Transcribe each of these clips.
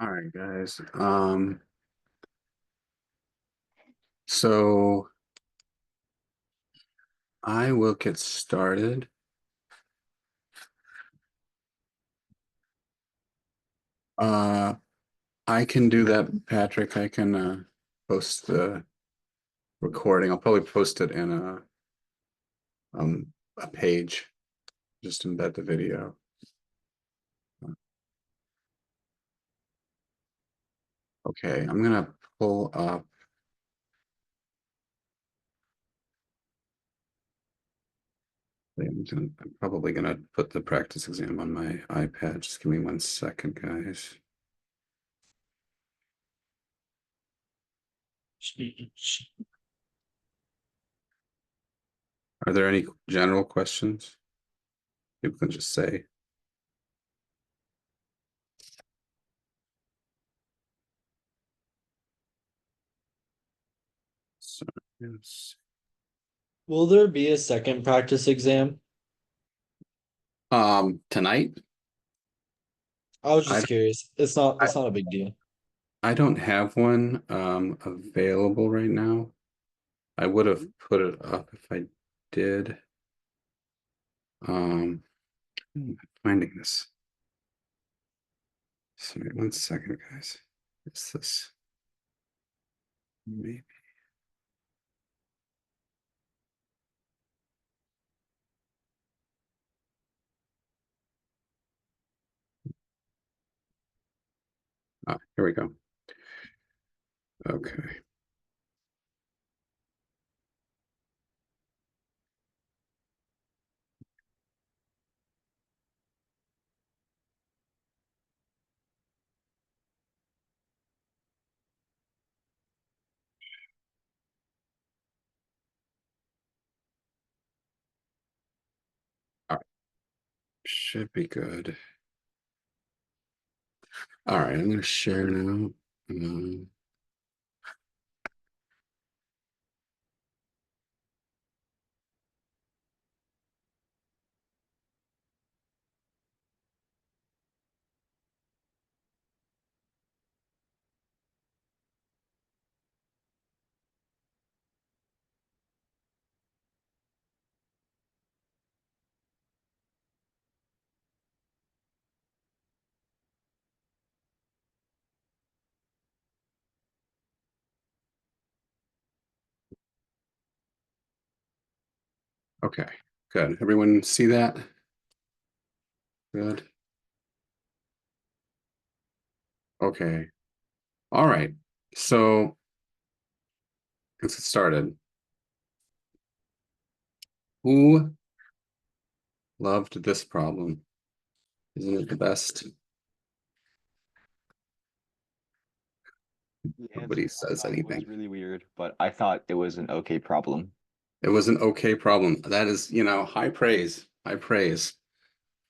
All right, guys. So I will get started. Uh, I can do that, Patrick. I can post the recording. I'll probably post it in a page. Just embed the video. Okay, I'm gonna pull up. I'm probably gonna put the practice exam on my iPad. Just give me 1 second, guys. Are there any general questions? People can just say. So, yes. Will there be a second practice exam? Tonight, I was I just curious. It's not I, it's not a big deal. I don't have one available right now. I would have put it up if I did. I'm finding this. Sorry, 1 second, guys. It's this. Maybe. Here we go. Okay. All right. Should be good. All right, I'm going to share now. Okay, good. Everyone see that? Good. Okay. All right. So let's get started. Who loved this problem? Isn't it the best? The Nobody answer I says thought was anything. really weird, but I thought it was an okay problem. It was an okay problem. That is, high praise. High praise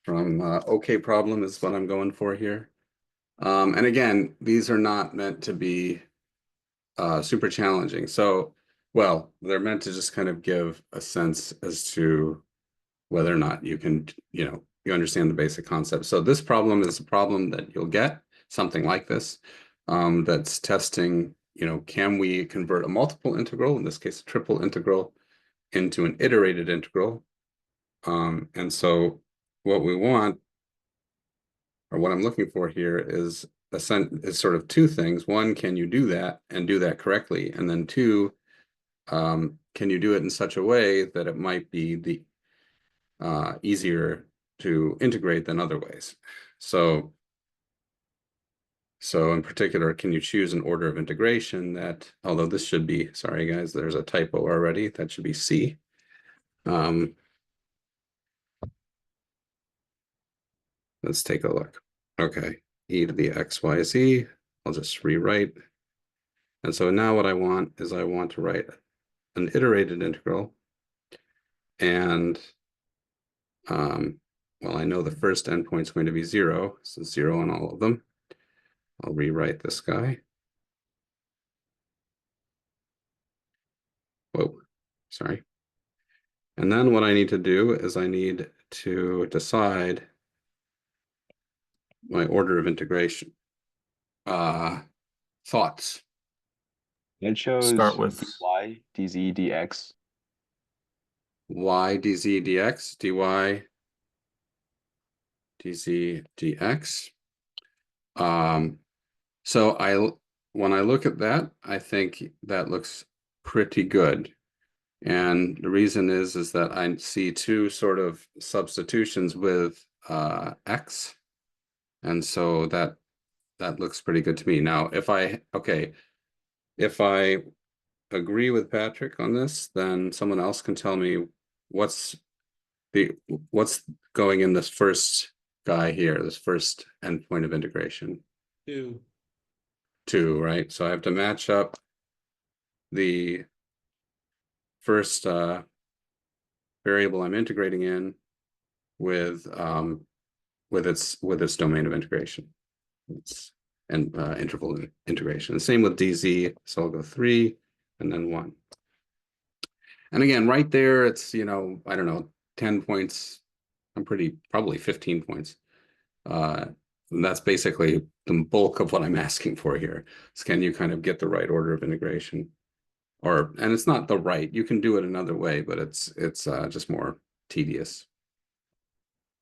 from okay problem is what I'm going for here. And again, these are not meant to be super challenging. So, well, they're meant to just kind of give a sense as to whether or not you can, you understand the basic concept. So this problem is a problem that you'll get, something like this, that's testing, can we convert a multiple integral, in this case, a triple integral, into an iterated integral? And so what we want, or what I'm looking for here is sort of two things. One, can you do that and do that correctly? And then two, can you do it in such a way that it might be the easier to integrate than other ways? So in particular, can you choose an order of integration that, although this should be, sorry guys, there's a typo already, that should be C. Let's take a look. Okay, e to the xyz, I'll just rewrite. And so now what I want is I want to write an iterated integral. And well, I know the first endpoint is going to be 0, so 0 on all of them. I'll rewrite this guy. Whoa, sorry. And then what I need to do is I need to decide my order of integration. thoughts? It shows Start with y, dz, dx. Y dz dx, dy dz dx. So when I look at that, I think that looks pretty good. And the reason is that I see two sort of substitutions with x. And so that looks pretty good to me. Now, if I agree with Patrick on this, then someone else can tell me what's going in this first guy here, this first endpoint of integration. 2. 2, right? So I have to match up the first variable I'm integrating in with its domain of integration. And interval integration. The same with dz, so I'll go 3 and then 1. And again, right there, it's, I don't know, 10 points. I'm probably 15 points. And that's basically the bulk of what I'm asking for here. Is can you kind of get the right order of integration? And it's not the right, you can do it another way, but it's just more tedious.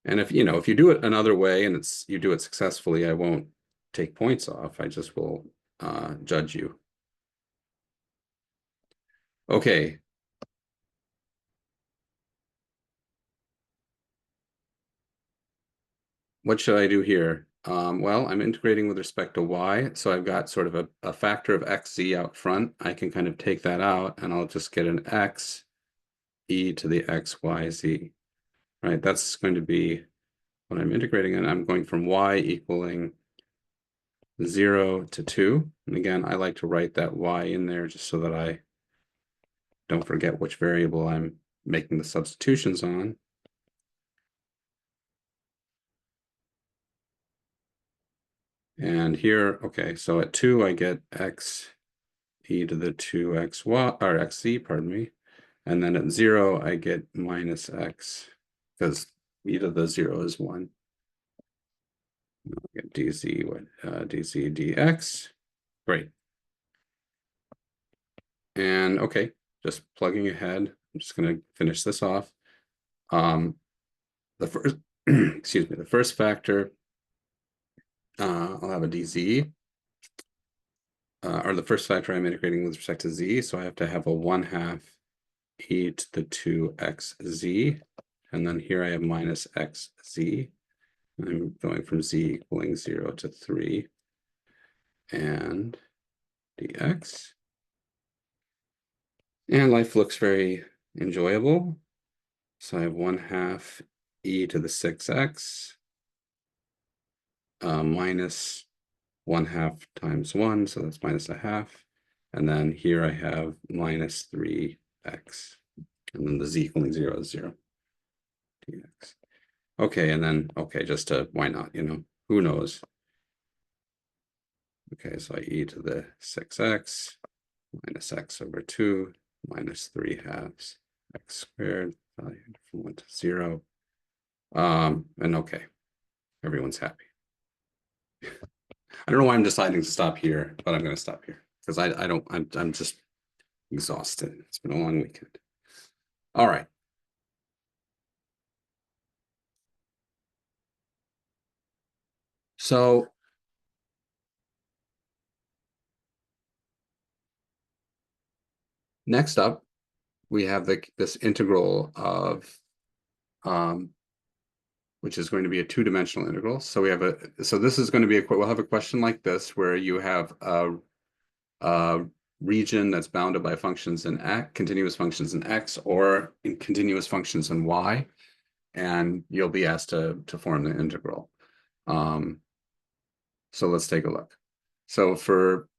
And if you do it another way and you do it successfully, I won't take points off. I just will judge you. Okay. What should I do here? Well, I'm integrating with respect to y, so I've got sort of a factor of xz out front. I can kind of take that out, and I'll just get an x e to the xyz. Right, that's going to be what I'm integrating, and I'm going from y equaling 0 to 2. And again, I like to write that y in there just so that I don't forget which variable I'm making the substitutions on. And here, okay, so at 2, I get x e to the 2xy, or xz, pardon me. And then at 0, I get minus x, because e to the 0 is 1. I'll get dz, dz dx. Great. And okay, just plugging ahead. I'm just going to finish this off. The first, excuse me, the first factor, I'll have a dz. Or the first factor I'm integrating with respect to z, so I have to have a 1/2 e to the 2xz, and then here I have minus xz. I'm going from z equaling 0 to 3, and dx. And life looks very enjoyable. So I have 1/2 e to the 6x minus 1/2 times 1, so that's minus 1/2. And then here I have minus 3x. And then the z equaling 0 is 0. dx. Okay, and then, okay, just to, why not, who knows? Okay, so I e to the 6x minus x over 2 minus 3/2 x squared, value from 1 to 0. And okay, everyone's happy. I don't know why I'm deciding to stop here, but I'm going to stop here because I'm just exhausted. It's been a long weekend. All right. So next up, we have this integral of, which is going to be a two-dimensional integral. So this is going to be we'll have a question like this where you have a region that's bounded by functions in x, continuous functions in x, or in continuous functions in y, and you'll be asked to form the integral. So let's take a look. So for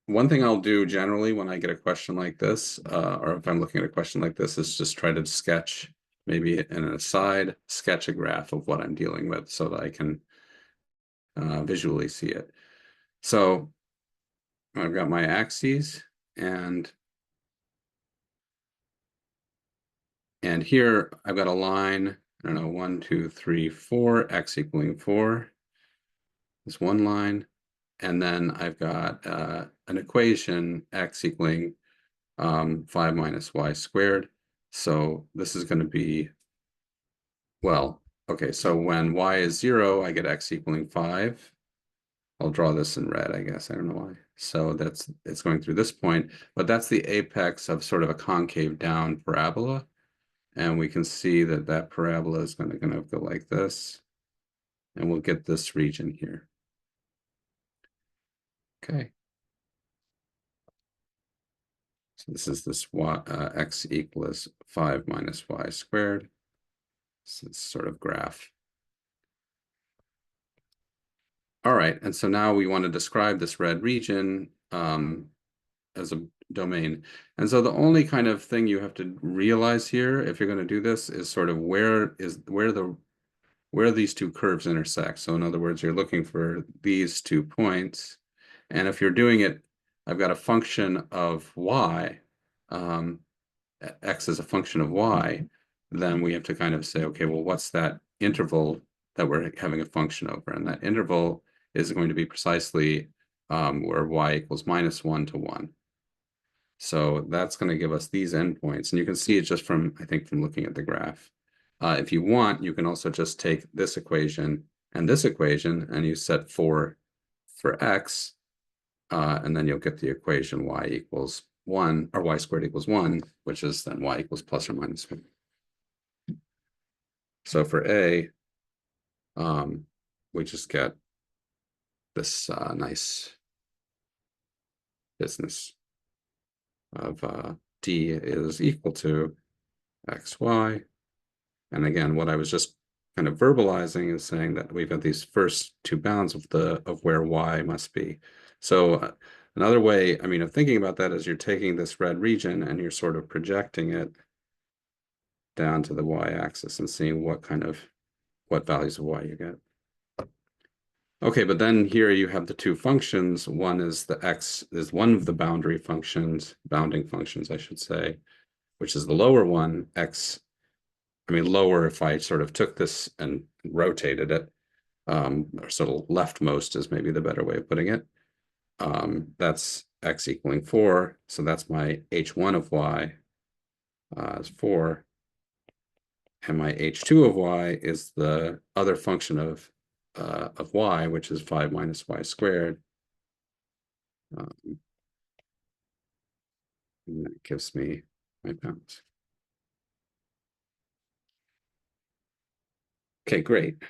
one thing I'll do generally when I get a question like this, or if I'm looking at a question like this, is just try to sketch, maybe in an aside, sketch a graph of what I'm dealing with so that I can visually see it. So I've got my axes, and here I've got a line, I don't know, 1, 2, 3, 4, x equaling 4. This one line, and then I've got an equation x equaling 5 minus y squared. So this is going to be, well, okay, so when y is 0, I get x equaling 5. I'll draw this in red, I guess. I don't know why. So it's going through this point, but that's the apex of sort of a concave down parabola. And we can see that that parabola is going to go like this. And we'll get this region here. Okay. So this is this x equals 5 minus y squared. So it's sort of graph. All right, and so now we want to describe this red region as a domain. And so the only kind of thing you have to realize here, if you're going to do this, is sort of where these two curves intersect. So in other words, you're looking for these 2 points. And if you're doing it, I've got a function of y, x is a function of y, then we have to kind of say, okay, well, what's that interval that we're having a function over? And that interval is going to be precisely where y equals -1 to 1. So that's going to give us these endpoints. And you can see it just from, I think, from looking at the graph. If you want, you can also just take this equation and this equation, and you set 4 for x, and then you'll get the equation y equals 1, or y squared equals 1, which is then y equals plus or minus 1. So for A, we just get this nice business of D is equal to xy. And again, what I was just kind of verbalizing is saying that we've got these first 2 bounds of where y must be. So another way, I mean, of thinking about that is you're taking this red region and you're sort of projecting it down to the y-axis and seeing what values of y you get. Okay, but then here you have the 2 functions. One is the x is one of the bounding functions, I should say, which is the lower one, x. I mean, lower if I sort of took this and rotated it, or sort of leftmost is maybe the better way of putting it. That's x equaling 4. So that's my h1 of y is 4. And my h2 of y is the other function of y, which is 5 minus y squared. And that gives me my bounds. Okay, great.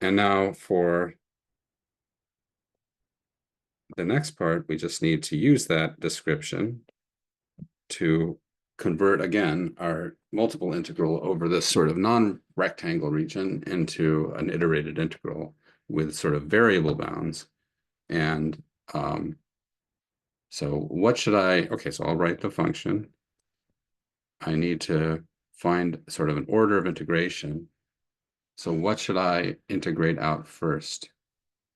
And now for the next part, we just need to use that description to convert again our multiple integral over this sort of non-rectangle region into an iterated integral with sort of variable bounds. And so what should okay, so I'll write the function. I need to find sort of an order of integration. So what should I integrate out first?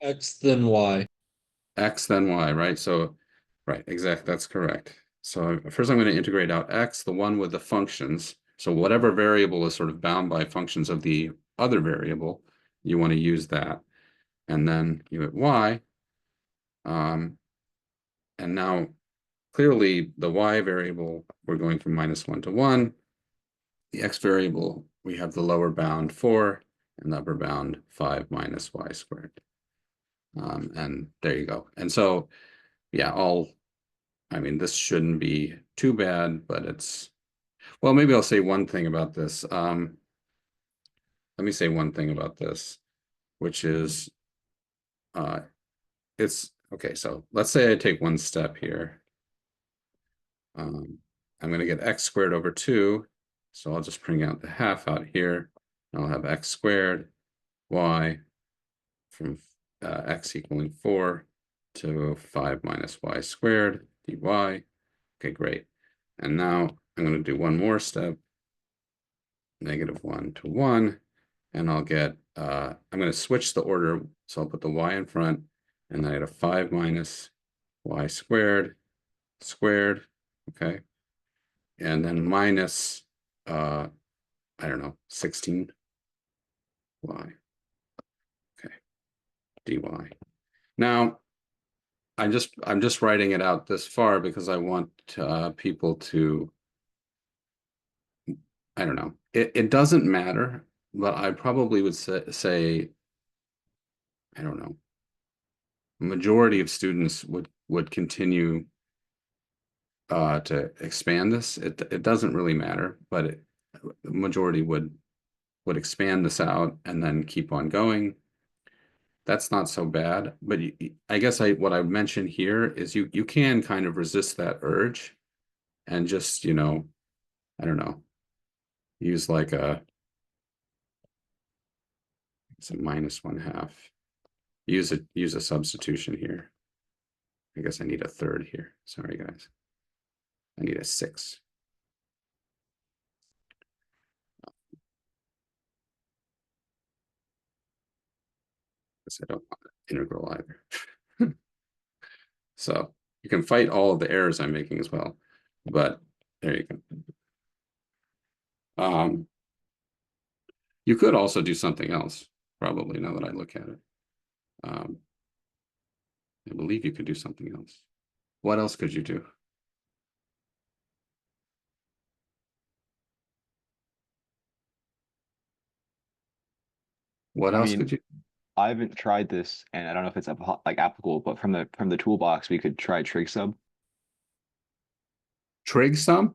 X then Y. X then Y, right? So, right, exactly, that's correct. So first I'm going to integrate out X, the one with the functions. So whatever variable is sort of bound by functions of the other variable, you want to use that. And then you hit Y. And now clearly the Y variable, we're going from -1 to 1. The X variable, we have the lower bound 4 and the upper bound 5 minus y squared. And there you go. And so, yeah, I mean, this shouldn't be too bad, but it's, well, maybe I'll say one thing about this. Let me say one thing about this, which is, it's, okay, so let's say I take one step here. I'm going to get x squared over 2. So I'll just bring out the half out here. I'll have x squared y from x equaling 4 to 5 minus y squared dy. Okay, great. And now I'm going to do one more step, -1 to 1, and I'll get, I'm going to switch the order. So I'll put the y in front, and then I get a 5 minus y squared, okay? And then minus, I don't know, 16y, okay, dy. Now, I'm just writing it out this far because I want people to, I don't know. It doesn't matter, but I probably would say, I don't know. Majority of students would continue to expand this. It doesn't really matter, but the majority would expand this out and then keep on going. That's not so bad, but I guess what I mentioned here is you can kind of resist that urge and just, you know, I don't know, use like it's a minus 1/2. Use a substitution here. I guess I need a third here. Sorry, guys. I need a 6. Guess I don't want an integral either. So you can fight all of the errors I'm making as well, but there you go. You could also do something else, probably, now that I look at it. I believe you could do something else. What else could you do? What I else mean, could you? I haven't tried this, and I don't know if it's like applicable, but from the toolbox, we could try trig sub. Trig sum?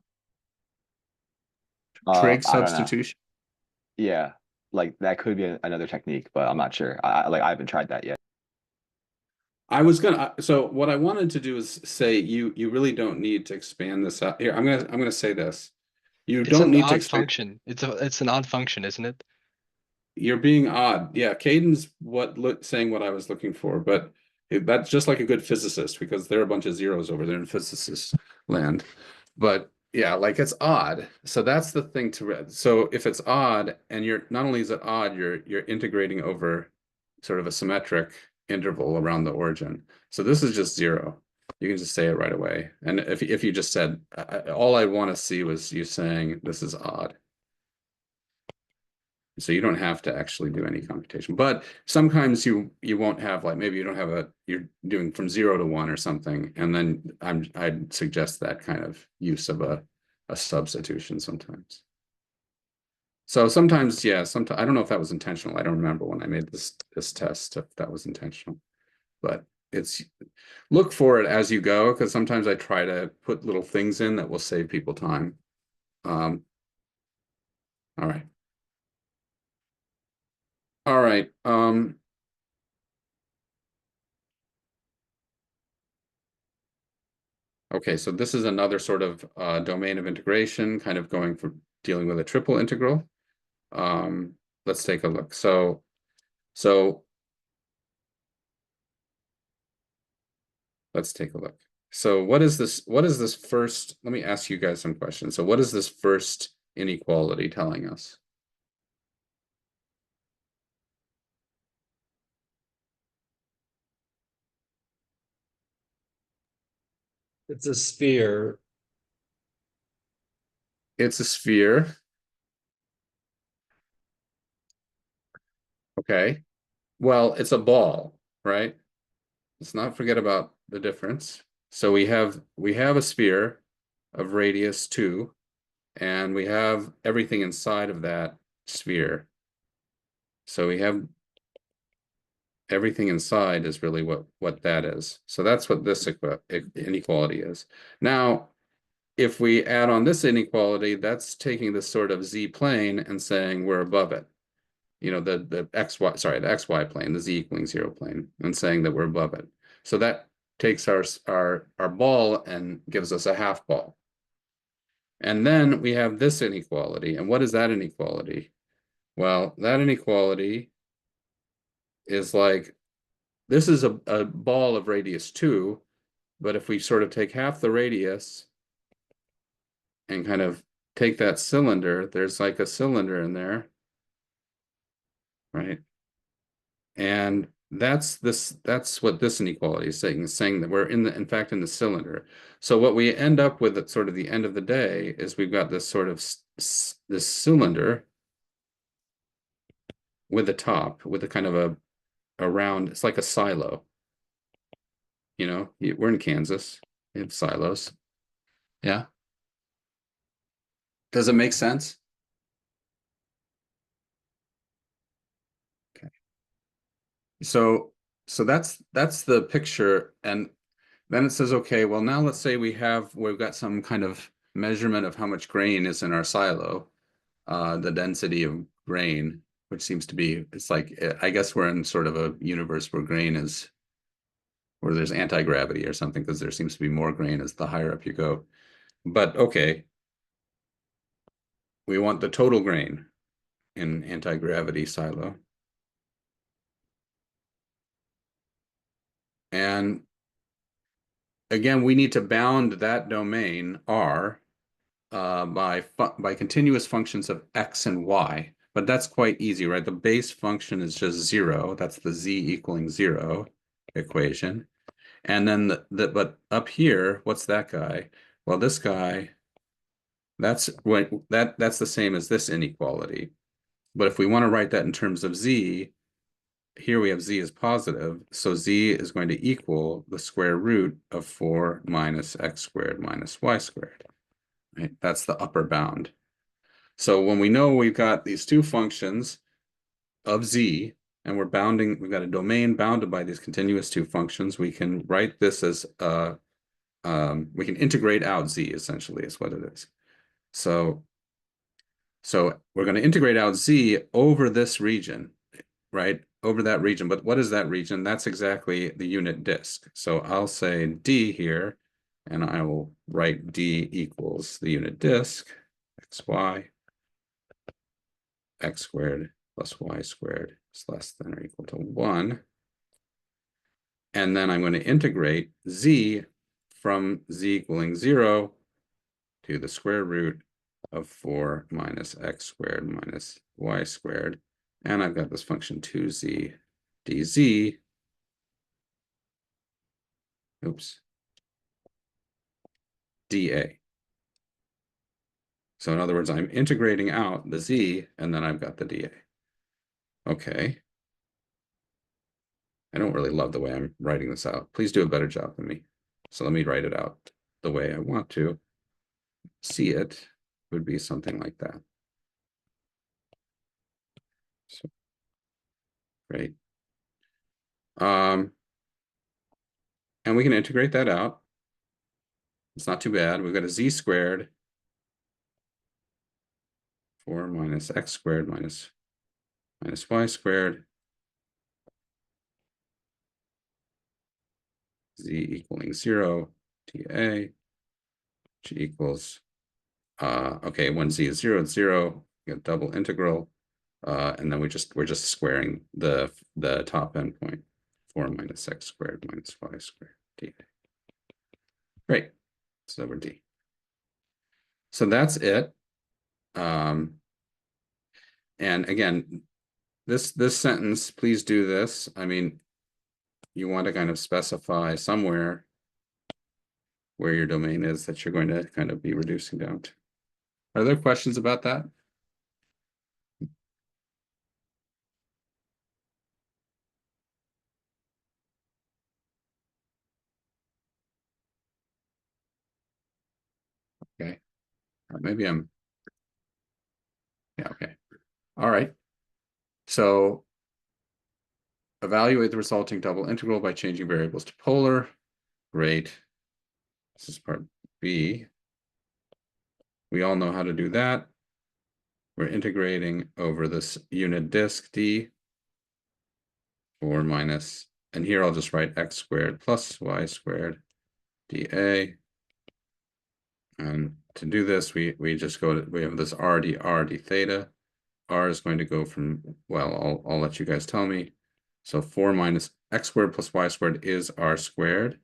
Trig I don't know. substitution? Yeah, like that could be another technique, but I'm not sure. I haven't tried that yet. I was gonna, so what I wanted to do is say you really don't need to expand this out. Here, I'm gonna say this. You It's don't an need to odd expand. function. It's an odd function, isn't it? You're being odd. Yeah, Caden's saying what I was looking for, but that's just like a good physicist because there are a bunch of zeros over there in physicist land. But yeah, like it's odd. So that's the thing to read. So if it's odd, and you're not only is it odd, you're integrating over sort of a symmetric interval around the origin. So this is just 0. You can just say it right away. And if you just said, all I want to see was you saying this is odd. So you don't have to actually do any computation, but sometimes you won't have, like, maybe you don't have you're doing from 0 to 1 or something, and then I'd suggest that kind of use of a substitution sometimes. So sometimes, yeah, sometimes I don't know if that was intentional. I don't remember when I made this test if that was intentional, but it's look for it as you go, because sometimes I try to put little things in that will save people time. All right. All right. Okay, so this is another sort of domain of integration, kind of going for dealing with a triple integral. Let's take a look. So let's take a look. So what is this? What is this first? Let me ask you guys some questions. So what is this first inequality telling us? It's a sphere. It's a sphere. Okay. Well, it's a ball, right? Let's not forget about the difference. So we have a sphere of radius 2, and we have everything inside of that sphere. So we have everything inside is really what that is. So that's what this inequality is. Now, if we add on this inequality, that's taking this sort of z plane and saying we're above it. You know, the xy plane, the z equaling 0 plane, and saying that we're above it. So that takes our ball and gives us a half ball. And then we have this inequality. And what is that inequality? Well, that inequality is like, this is a ball of radius 2, but if we sort of take half the radius and kind of take that cylinder, there's like a cylinder in there, right? And that's what this inequality is saying that we're in fact in the cylinder. So what we end up with at sort of the end of the day is we've got this sort of this cylinder with a top, with a kind of a round, it's like a silo. You know, we're in Kansas. We have silos. Yeah. Does it make sense? Okay. So that's the picture, and then it says, okay, well now let's say we've got some kind of measurement of how much grain is in our silo, the density of grain, which seems to be, it's like, I guess we're in sort of a universe where grain is, where there's anti-gravity or something, because there seems to be more grain as the higher up you go. But okay, we want the total grain in anti-gravity silo. And again, we need to bound that domain R by continuous functions of x and y. But that's quite easy, right? The base function is just 0. That's the z equaling 0 equation. And then but up here, what's that guy? Well, this guy, that's the same as this inequality. But if we want to write that in terms of z, here we have z is positive, so z is going to equal the square root of 4 minus x squared minus y squared. Right? That's the upper bound. So when we know we've got these two functions of z, and we've got a domain bounded by these continuous two functions, we can write this as we can integrate out z, essentially, is what it is. So we're going to integrate out z over this region, right? Over that region. But what is that region? That's exactly the unit disk. So I'll say d here, and I will write d equals the unit disk, xy, x squared plus y squared is less than or equal to 1. And then I'm going to integrate z from z equaling 0 to the square root of 4 minus x squared minus y squared. And I've got this function 2z dz. Oops. dA. So in other words, I'm integrating out the z, and then I've got the dA. Okay. I don't really love the way I'm writing this out. Please do a better job than me. So let me write it out the way I want to. See it would be something like that. So, great. And we can integrate that out. It's not too bad. We've got a z squared 4 minus x squared minus y squared, z equaling 0 dA, which equals okay, when z is 0, it's 0. You get double integral, and then we're just squaring the top endpoint, 4 minus x squared minus y squared dA. Great. So we're d. So that's it. And again, this sentence, please do this. I mean, you want to kind of specify somewhere where your domain is that you're going to kind of be reducing down to. Are there questions about that? Okay. Maybe I'm, yeah, okay. All right. So evaluate the resulting double integral by changing variables to polar. Great. This is part B. We all know how to do that. We're integrating over this unit disk d, 4 minus, and here I'll just write x squared plus y squared dA. And to do this, we just we have this r d theta. R is going to go from, well, I'll let you guys tell me. So 4 minus x squared plus y squared is r squared.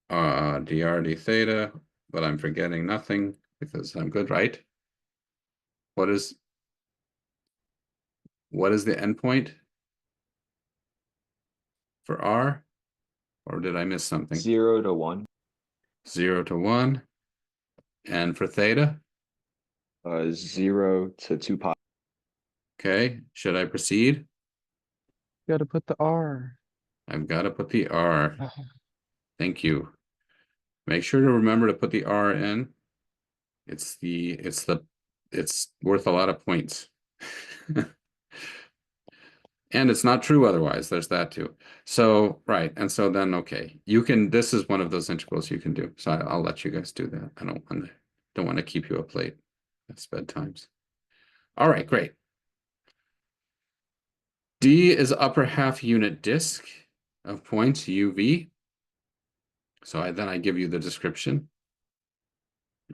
Dr d theta, but I'm forgetting nothing because I'm good, right? What is the endpoint for r? Or did I miss something? 0 to 1. 0 to 1. And for theta? 0 to 2 pi. Okay, should I proceed? Gotta put the R. I've got to put the r. Thank you. Make sure to remember to put the R in. It's worth a lot of points. And it's not true otherwise. There's that too. So, right. And so then, okay, this is one of those integrals you can do. So I'll let you guys do that. I don't want to keep you up late. It's bedtimes. All right, great. D is upper half unit disk of points UV. So then I give you the description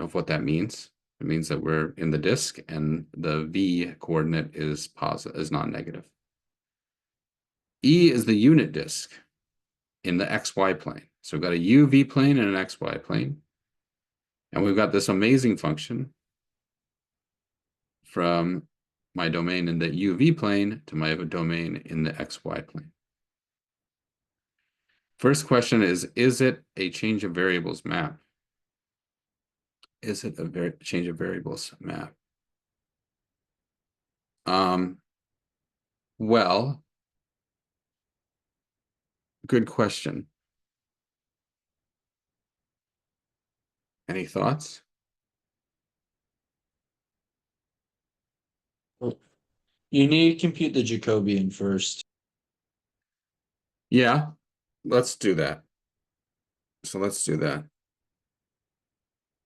of what that means. It means that we're in the disk and the V coordinate is non-negative. E is the unit disk in the XY plane. So we've got a UV plane and an XY plane. And we've got this amazing function from my domain in the UV plane to my domain in the XY plane. First question is it a change of variables map? Is it a change of variables map? Well, good question. Any thoughts? You need to compute the Jacobian first. Yeah, let's do that. So let's do that.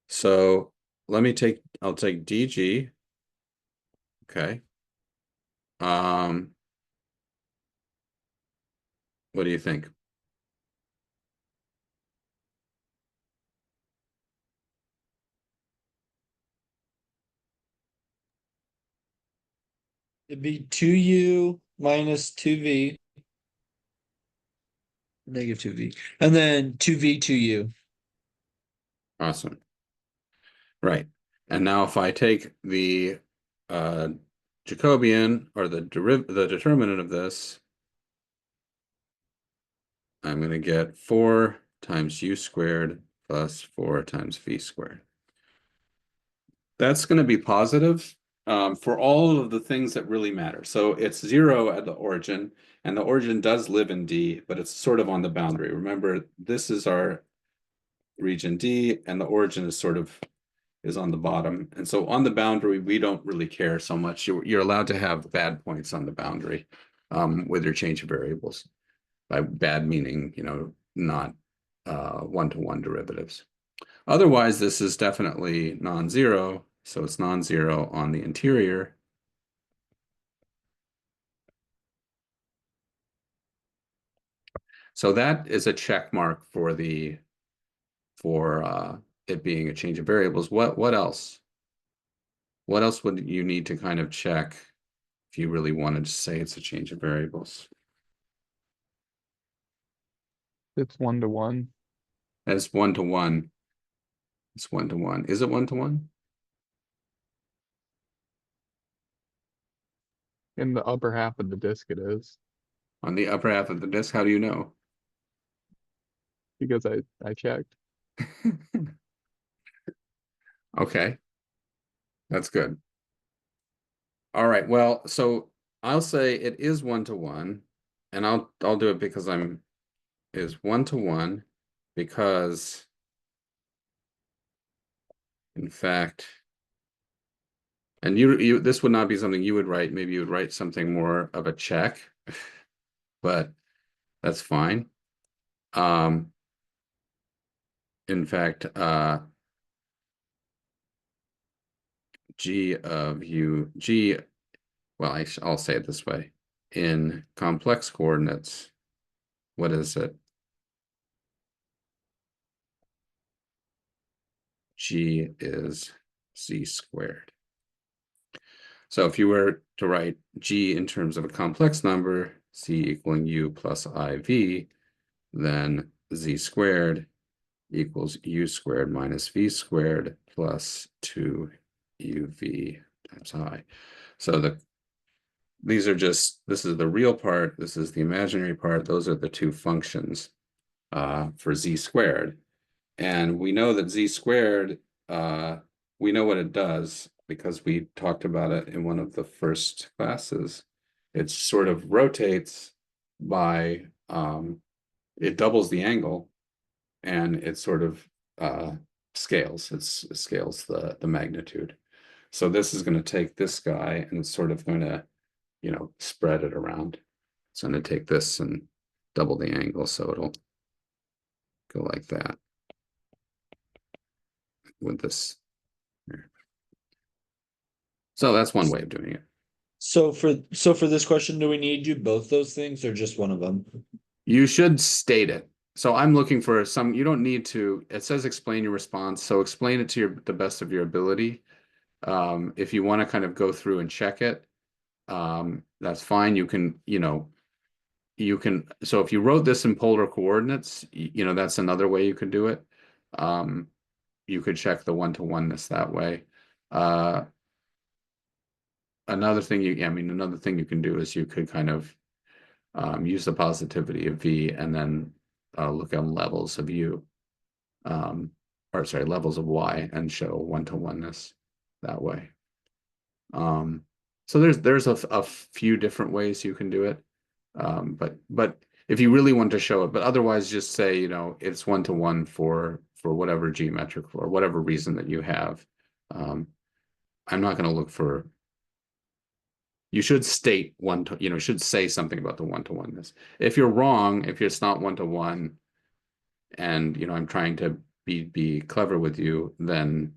So I'll take DG. Okay. What do you think? It'd be 2u minus 2v. Negative 2v. And then 2v, 2u. Awesome. Right. And now if I take the Jacobian or the determinant of this, I'm going to get 4 times u squared plus 4 times v squared. That's going to be positive for all of the things that really matter. So it's 0 at the origin, and the origin does live in D, but it's sort of on the boundary. Remember, this is our region D, and the origin is on the bottom. And so on the boundary, we don't really care so much. You're allowed to have bad points on the boundary with your change of variables. By bad meaning, not one-to-one derivatives. Otherwise, this is definitely non-zero. So it's non-zero on the interior. So that is a check mark for it being a change of variables. What else? What else would you need to kind of check if you really wanted to say it's a change of variables? It's 1-to-1. It's 1-to-1. It's 1-to-1. Is it 1-to-1? In the upper half of the disk it is, On the upper half of the disk, how do you know? because I checked. Okay. That's good. All right. Well, so I'll say it is 1-to-1, and I'll do it because is 1-to-1 because in fact, and you this would not be something you would write. Maybe you would write something more of a check, but that's fine. In fact, G of u, G, well, I'll say it this way. In complex coordinates, what is it? G is z squared. So if you were to write G in terms of a complex number, C equaling U plus IV, then Z squared equals U squared minus V squared plus 2UV times I. So this is the real part, this is the imaginary part, those are the two functions for Z squared. And we know that Z squared, we know what it does because we talked about it in one of the first classes. It sort of rotates by, it doubles the angle and it sort of scales. It scales the magnitude. So this is going to take this guy and it's sort of going to, you know, spread it around. It's going to take this and double the angle, so it'll go like that with this. So that's one way of doing it. So for this question, do we need to do both those things or just one of them? You should state it. So I'm looking for some, you don't need to, it says explain your response. So explain it to the best of your ability. If you want to kind of go through and check it, that's fine. You can, you know, so if you wrote this in polar coordinates, you know, that's another way you could do it. You could check the one-to-oneness that way. Another thing another thing you can do is you could kind of use the positivity of V and then look at levels of U, or sorry, levels of Y and show one-to-oneness that way. So there's a few different ways you can do it. But if you really want to show it, but otherwise just say, you know, it's one-to-one for whatever geometric or whatever reason that you have. I'm not going to look for. You should state should say something about the one-to-oneness. If you're wrong, if it's not one-to-one, and you know I'm trying to be clever with you, then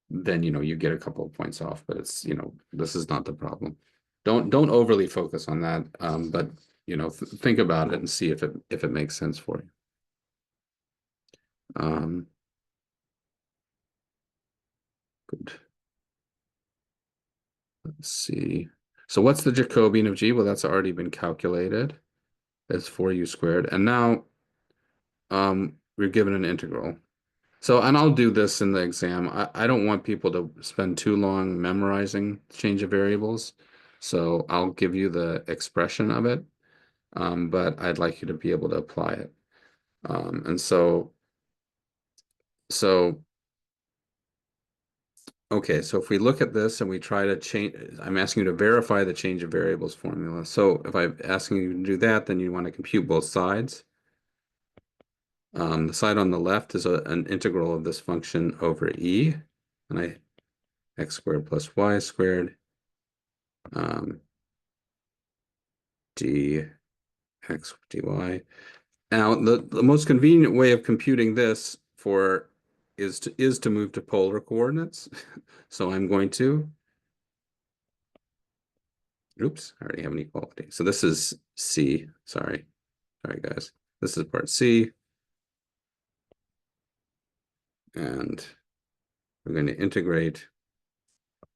you know you get a couple of points off. But it's, you know, this is not the problem. Don't overly focus on that. But you know, think about it and see if it makes sense for you. Good. Let's see. So what's the Jacobian of G? Well, that's already been calculated. That's 4u squared. And now we're given an integral. So, and I'll do this in the exam. I don't want people to spend too long memorizing change of variables. So I'll give you the expression of it, but I'd like you to be able to apply it. And so okay, so if we look at this and we try to change, I'm asking you to verify the change of variables formula. So if I'm asking you to do that, then you want to compute both sides. The side on the left is an integral of this function over e, and x squared plus y squared dx dy. Now, the most convenient way of computing this is to move to polar coordinates. So I'm going to, oops, I already have an equality. So this is C, sorry guys. This is part C. And we're going to integrate.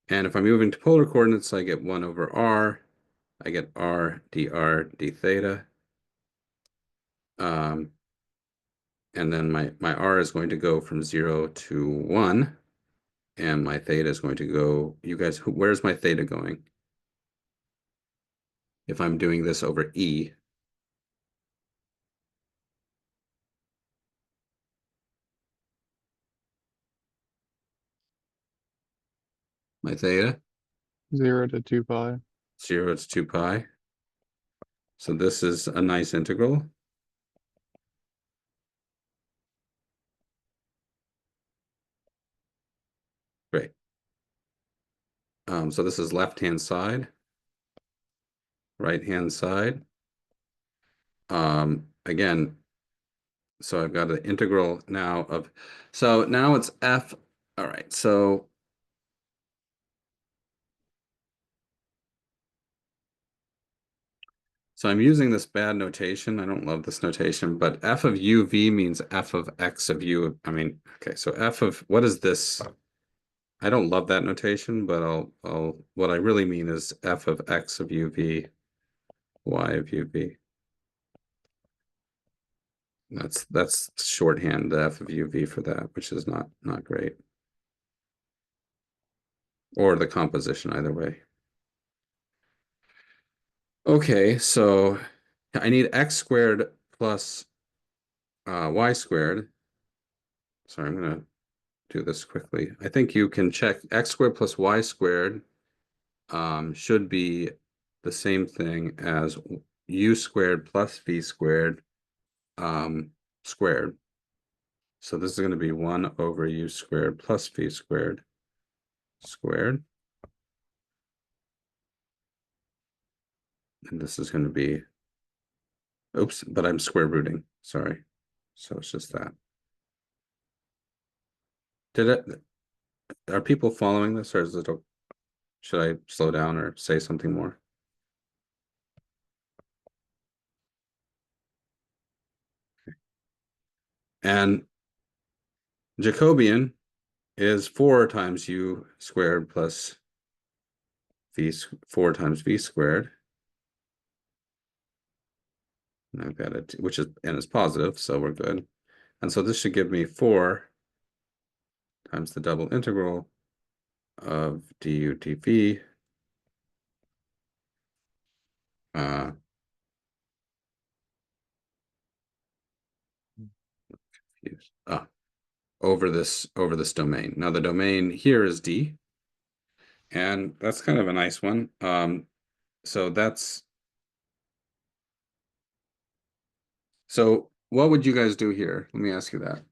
And if I'm moving to polar coordinates, I get 1 over r. I get r dr d theta. And then my r is going to go from 0 to 1. And my theta is going to go, you guys, where's my theta going? If I'm doing this over E. My theta? 0 to 2 pi. 0 to 2 pi. So this is a nice integral. Great. So this is left-hand side, right-hand side. Again, so I've got an integral now of, so now it's f. All right, so I'm using this bad notation. I don't love this notation, but f of uv means f of x of u. I mean, okay, so f of, what is this? I don't love that notation, but what I really mean is f of x of uv, y of uv. That's shorthand, the f of uv for that, which is not great. Or the composition, either way. Okay, so I need x squared plus y squared. Sorry, I'm gonna do this quickly. I think you can check x squared plus y squared should be the same thing as u squared plus v squared squared. So this is going to be 1 over u squared plus v squared squared. And this is going to be, oops, but I'm square rooting, sorry. So it's just that. Are people following this, or is it, should I slow down or say something more? And Jacobian is 4 times u squared plus 4 times v squared. And I've got it, which is, and it's positive, so we're good. And so this should give me 4 times the double integral of du dv over this domain. Now the domain here is D, and that's kind of a nice one. So what would you guys do here? Let me ask you that.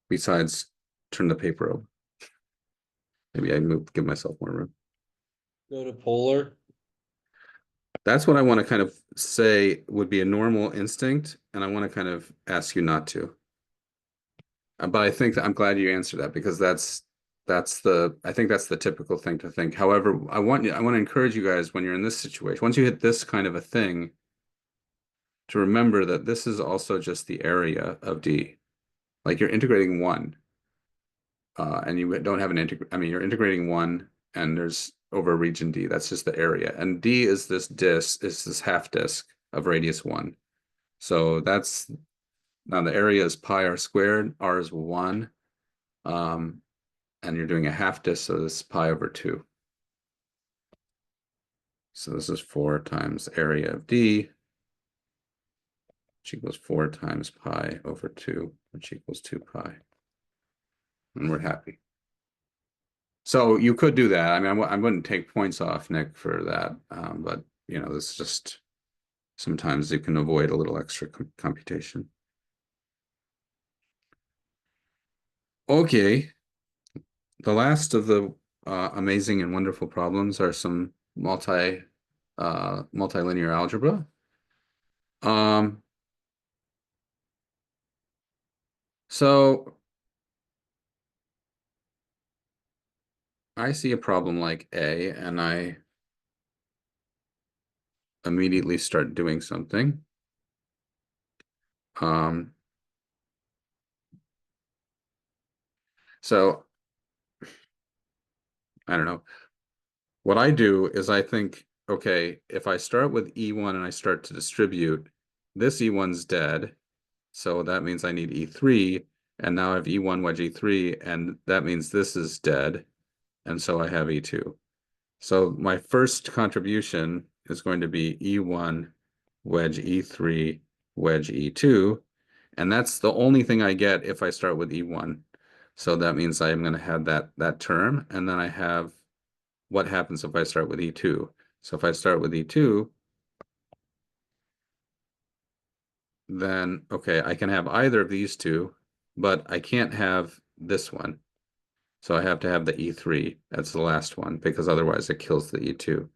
Besides turn the paper over. Maybe I give myself more room. Go to polar. That's what I want to kind of say would be a normal instinct, and I want to kind of ask you not to. But I think that I'm glad you answered that, because I think that's the typical thing to think. However, I want to encourage you guys, when you're in this situation, once you hit this kind of a thing, to remember that this is also just the area of D. Like you're integrating 1. And you don't have you're integrating 1, and there's over region D. That's just the area. And D is this half disk of radius 1. So that's, now the area is pi r squared, r is 1. And you're doing a half disk, so this is pi over 2. So this is 4 times area of D, which equals 4 times pi over 2, which equals 2 pi. And we're happy. So you could do that. I mean, I wouldn't take points off Nick for that, but you know, this is just, sometimes you can avoid a little extra computation. Okay, the last of the amazing and wonderful problems are some multilinear algebra. So I see a problem like A, and I immediately start doing something. So I don't know. What I do is I think, okay, if I start with E1 and I start to distribute, this E1's dead. So that means I need E3. And now I have E1 wedge E3, and that means this is dead. And so I have E2. So my first contribution is going to be E1 wedge E3 wedge E2. And that's the only thing I get if I start with E1. So that means I'm going to have that term, and then I have what happens if I start with E2. So if I start with E2, then, okay, I can have either of these two, but I can't have this one. So I have to have the E3. That's the last one, because otherwise it kills the E2.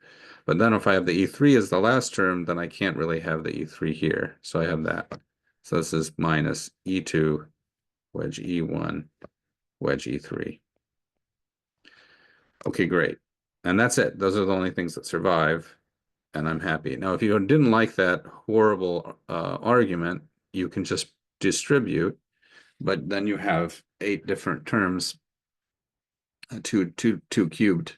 But then if I have the E3 as the last term, then I can't really have the E3 here. So I have that. So this is minus E2 wedge E1 wedge E3. Okay, great. And that's it. Those are the only things that survive, and I'm happy. Now, if you didn't like that horrible argument, you can just distribute, but then you have 8 different terms, two cubed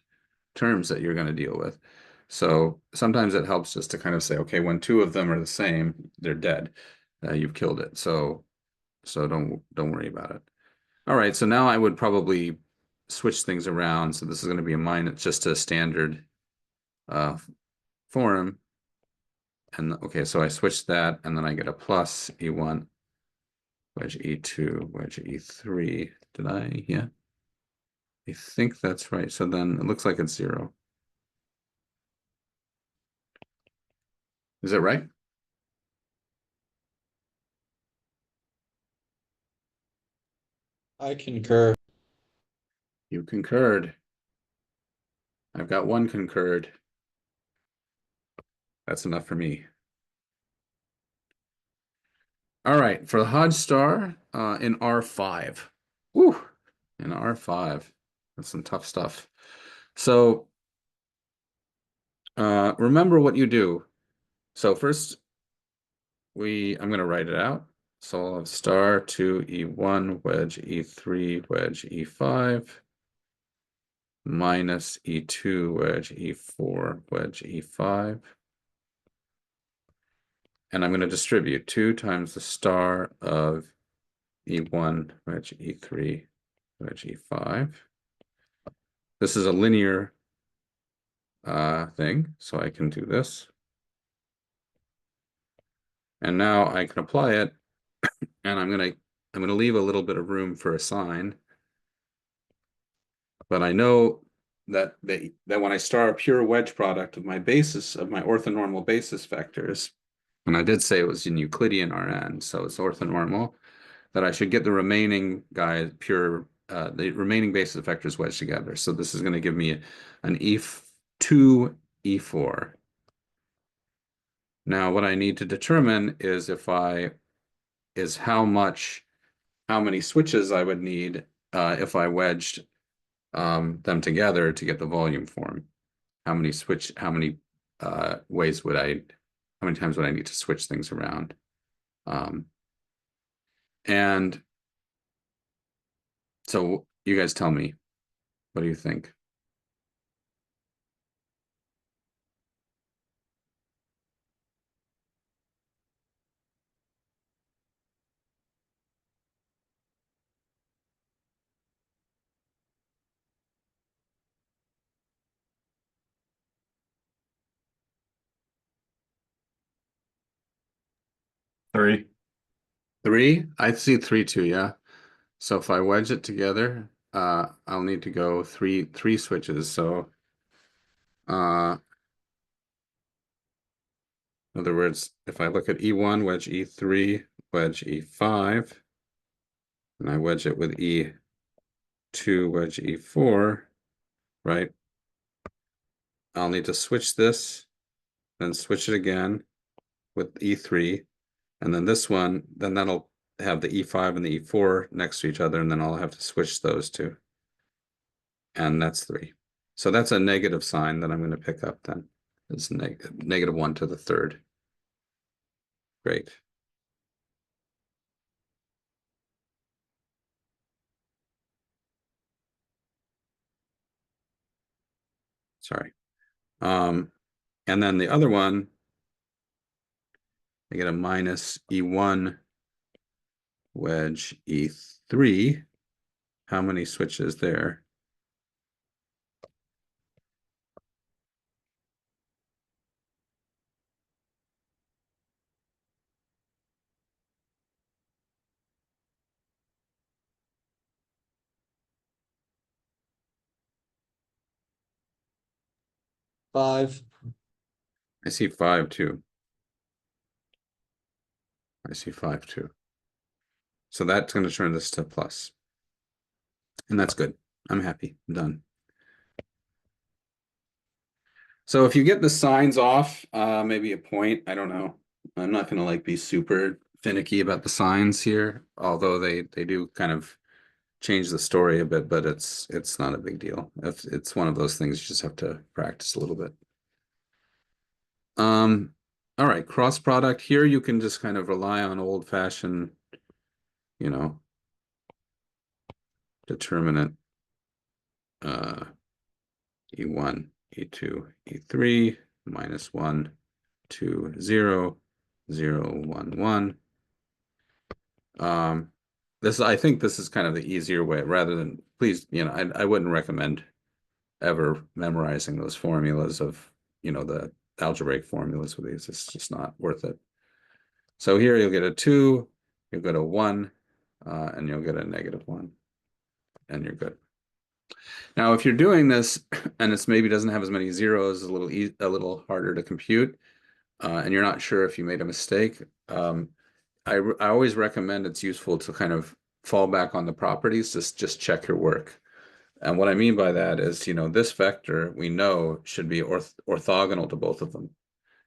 terms that you're going to deal with. So sometimes it helps just to kind of say, okay, when 2 of them are the same, they're dead. You've killed it. So don't worry about it. All right, so now I would probably switch things around. So this is going to be a minus, just a standard form. And okay, so I switch that, and then I get a plus E1 wedge E2 wedge E3. Did I? Yeah. I think that's right. So then it looks like it's 0. Is it right? I concur. You concurred. I've got one concurred. That's enough for me. All right, for the Hodge star in R5. Woo! In R5. That's some tough stuff. So remember what you do. So first I'm gonna write it out. So I'll have star 2 E1 wedge E3 wedge E5 minus E2 wedge E4 wedge E5. And I'm going to distribute 2 times the star of E1 wedge E3 wedge E5. This is a linear thing, so I can do this. And now I can apply it, and I'm gonna leave a little bit of room for a sign. But I know that when I star a pure wedge product of my basis of my orthonormal basis vectors, and I did say it was in Euclidean Rn, so it's orthonormal, that I should get the remaining the remaining basis vectors wedged together. So this is going to give me an E2, E4. Now what I need to determine is how many switches I would need if I wedged them together to get the volume form. How many times would I need to switch things around? And so you guys tell me, what do you think? Three. 3? I see 3 too, yeah. So if I wedge it together, I'll need to go three switches. So in other words, if I look at E1, wedge E3, wedge E5, and I wedge it with E2, wedge E4, right? I'll need to switch this, then switch it again with E3, and then this one, then that'll have the E5 and the E4 next to each other, and then I'll have to switch those two. And that's 3. So that's a negative sign that I'm going to pick up then. It's -1 to the third. Great. Sorry. And then the other one, I get a minus E1 wedge E3. How many switches there? Five. I see 5 too. I see 5 too. So that's going to turn this to plus. And that's good. I'm happy. I'm done. So if you get the signs off, maybe a point, I don't know. I'm not going to like be super finicky about the signs here, although they do kind of change the story a bit, but it's not a big deal. If it's one of those things you just have to practice a little bit. All right, cross product here, you can just kind of rely on old-fashioned, you know, determinant E1, E2, E3, -1, 2, 0, 0, 1, 1. I think this is kind of the easier way, rather than, please, I wouldn't recommend ever memorizing those formulas of, the algebraic formulas with these. It's just not worth it. So here you'll get a 2, you'll get a 1, and you'll get a -1, and you're good. Now, if you're doing this and it's maybe doesn't have as many zeros, a little harder to compute, and you're not sure if you made a mistake, I always recommend it's useful to kind of fall back on the properties, just check your work. And what I mean by that is, this vector we know should be orthogonal to both of them.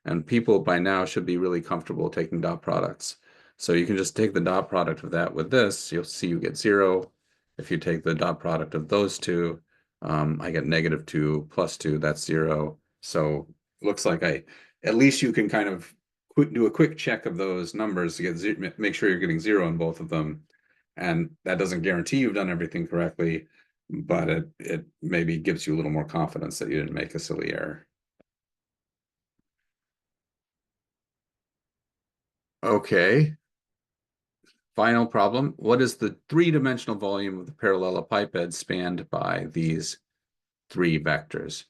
And people by now should be really comfortable taking dot products. So you can just take the dot product of that with this, you'll see you get 0. If you take the dot product of those two, I get -2 plus 2, that's 0. So looks like at least you can kind of do a quick check of those numbers to get make sure you're getting 0 in both of them. And that doesn't guarantee you've done everything correctly, but it maybe gives you a little more confidence that you didn't make a silly error. Okay. Final problem. What is the three-dimensional volume of the parallelepiped spanned by these three vectors?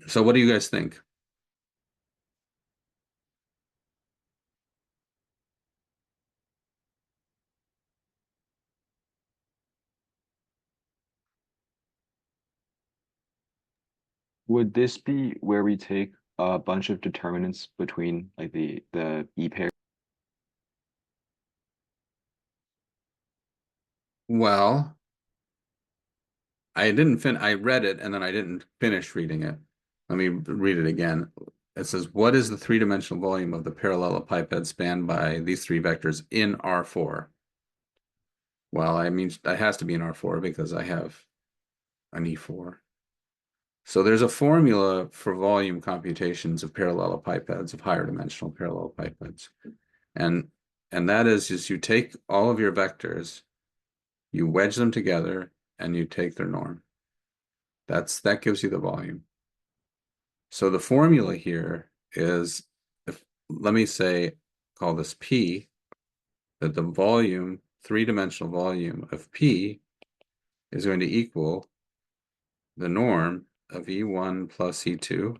So what do you guys think? Would this be where we take a bunch of determinants between like the E pair? Well, I read it and then I didn't finish reading it. Let me read it again. It says, what is the three-dimensional volume of the parallelepiped spanned by these three vectors in R4? Well, I mean, that has to be in R4 because I have an E4. So there's a formula for volume computations of parallelepipeds, of higher dimensional parallelepipeds. And that is you take all of your vectors, you wedge them together, and you take their norm. That gives you the volume. So the formula here is, let me say, call this P, that the volume, three-dimensional volume of P is going to equal the norm of E1 plus E2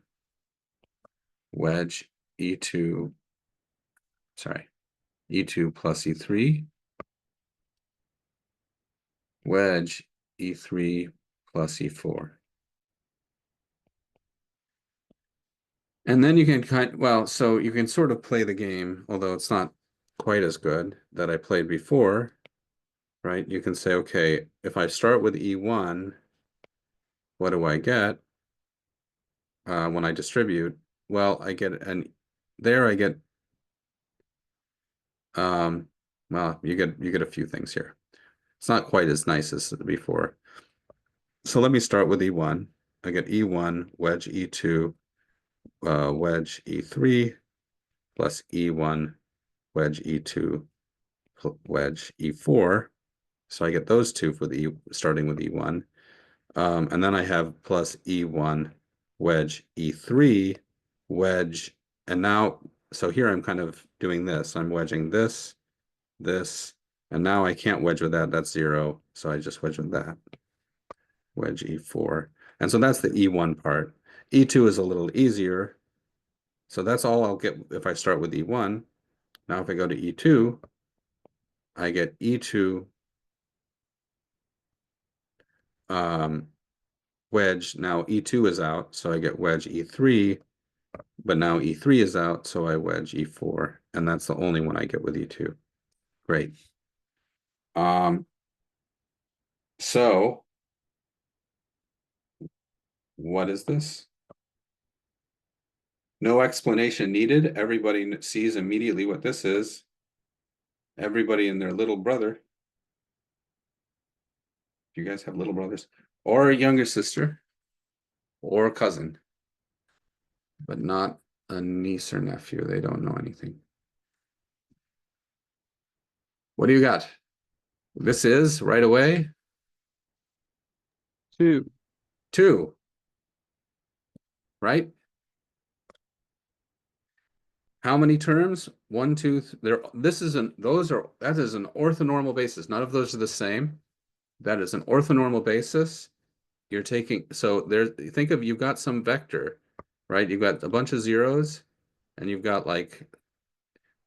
wedge E2 plus E3 wedge E3 plus E4. And then you can so you can sort of play the game, although it's not quite as good that I played before, right? You can say, okay, if I start with E1, what do I get when I distribute? Well, I get well, you get a few things here. It's not quite as nice as before. So let me start with E1. I get E1 wedge E2 wedge E3 plus E1 wedge E2 wedge E4. So I get those two for starting with E1. And then I have plus E1 wedge E3 wedge. And now, so here I'm kind of doing this. I'm wedging this, and now I can't wedge with that. That's 0. So I just wedge with that. Wedge E4. And so that's the E1 part. E2 is a little easier. So that's all I'll get if I start with E1. Now if I go to E2, I get E2 wedge. Now E2 is out, so I get wedge E3, but now E3 is out, so I wedge E4, and that's the only one I get with E2. Great. So what is this? No explanation needed. Everybody sees immediately what this is. Everybody and their little brother. You guys have little brothers or a younger sister or a cousin, but not a niece or nephew. They don't know anything. What do you got? This is right away 2. 2, right? How many terms? 1, 2, there. That is an orthonormal basis. None of those are the same. That is an orthonormal basis. You're taking, so there, think of, you've got some vector, right? You've got a bunch of zeros and you've got like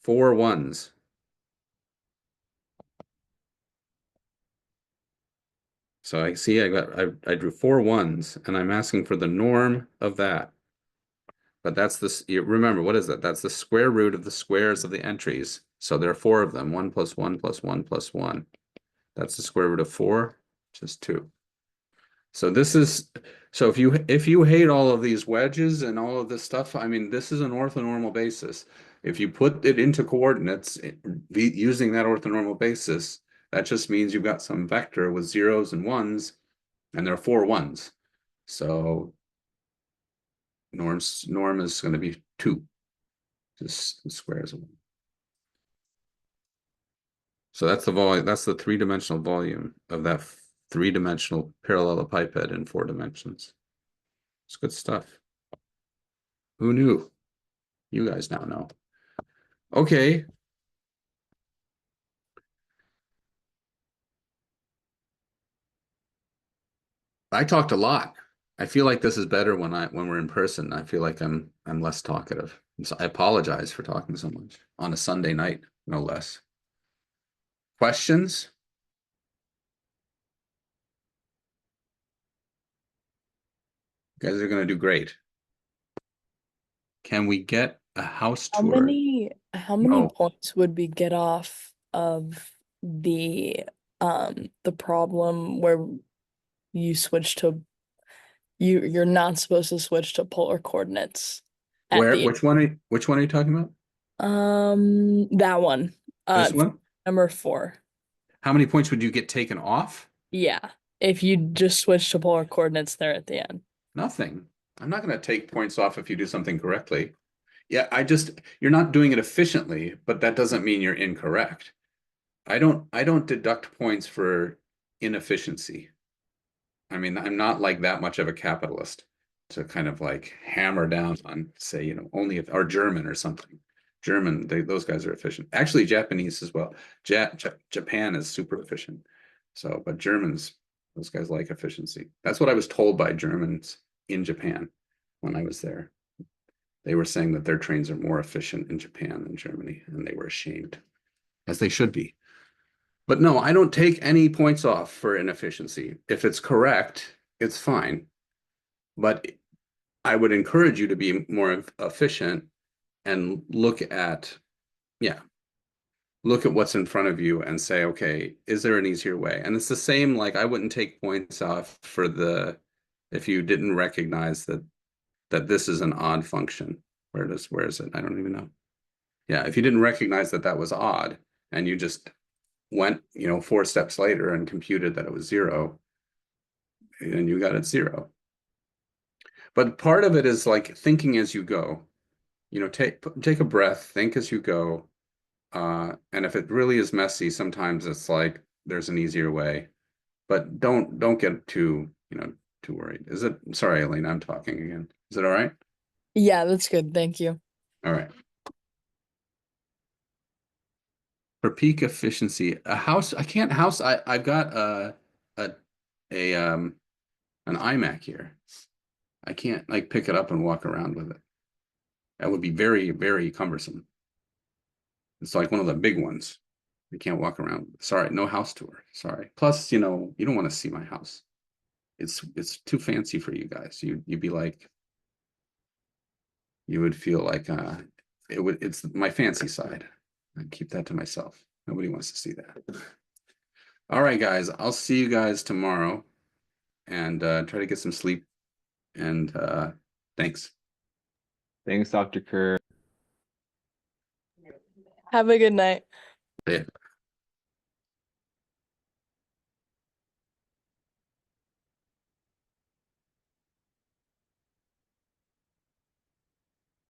4 ones. So I see I drew 4 ones and I'm asking for the norm of that. But that's this, remember, what is that? That's the square root of the squares of the entries. So there are 4 of them, 1 plus 1 plus 1 plus 1. That's the square root of 4, which is 2. So this is, so if you hate all of these wedges and all of this stuff, I mean, this is an orthonormal basis. If you put it into coordinates using that orthonormal basis, that just means you've got some vector with zeros and ones, and there are 4 ones. So norm is going to be 2. Just the squares of 1. So that's the volume, that's the 3-dimensional volume of that 3-dimensional parallelepiped in 4 dimensions. It's good stuff. Who knew? You guys now know. Okay. I talked a lot. I feel like this is better when we're in person. I feel like I'm less talkative. So I apologize for talking so much on a Sunday night, no less. Questions? You guys are gonna do great. Can we get a house How tour? many No. points would we get off of the problem where you switch to you're not supposed to switch to polar coordinates at Where? the Which one are you talking about? that one. This one? Number 4. How many points would you get taken off? Yeah. If you just switch to polar coordinates there at the end. Nothing. I'm not going to take points off if you do something correctly. Yeah, you're not doing it efficiently, but that doesn't mean you're incorrect. I don't deduct points for inefficiency. I mean, I'm not like that much of a capitalist to kind of like hammer down on, say, you know, only if, or German or something. German, those guys are efficient. Actually, Japanese as well. Japan is super efficient. So, but Germans, those guys like efficiency. That's what I was told by Germans in Japan when I was there. They were saying that their trains are more efficient in Japan than Germany, and they were ashamed, as they should be. But no, I don't take any points off for inefficiency. If it's correct, it's fine. But I would encourage you to be more efficient and look at what's in front of you and say, okay, is there an easier way? And it's the same, like I wouldn't take points off for if you didn't recognize that this is an odd function. Where is it? I don't even know. Yeah, if you didn't recognize that was odd and you just went, 4 steps later and computed that it was 0, and you got it 0. But part of it is like thinking as you go. Take a breath, think as you go. And if it really is messy, sometimes it's like there's an easier way. But don't get too worried. Sorry, Elena, I'm talking again. Is it all right? Yeah, that's good. Thank you. All right. For peak efficiency, I've got an iMac here. I can't like pick it up and walk around with it. That would be very, very cumbersome. It's like one of the big ones. You can't walk around. Sorry, no house tour. Sorry. Plus, you don't want to see my house. It's too fancy for you guys. You'd be like, you would feel like it's my fancy side. I keep that to myself. Nobody wants to see that. All right, guys. I'll see you guys tomorrow, and try to get some sleep. And thanks. Thanks, Dr. Kerr. Have a good night. Yeah.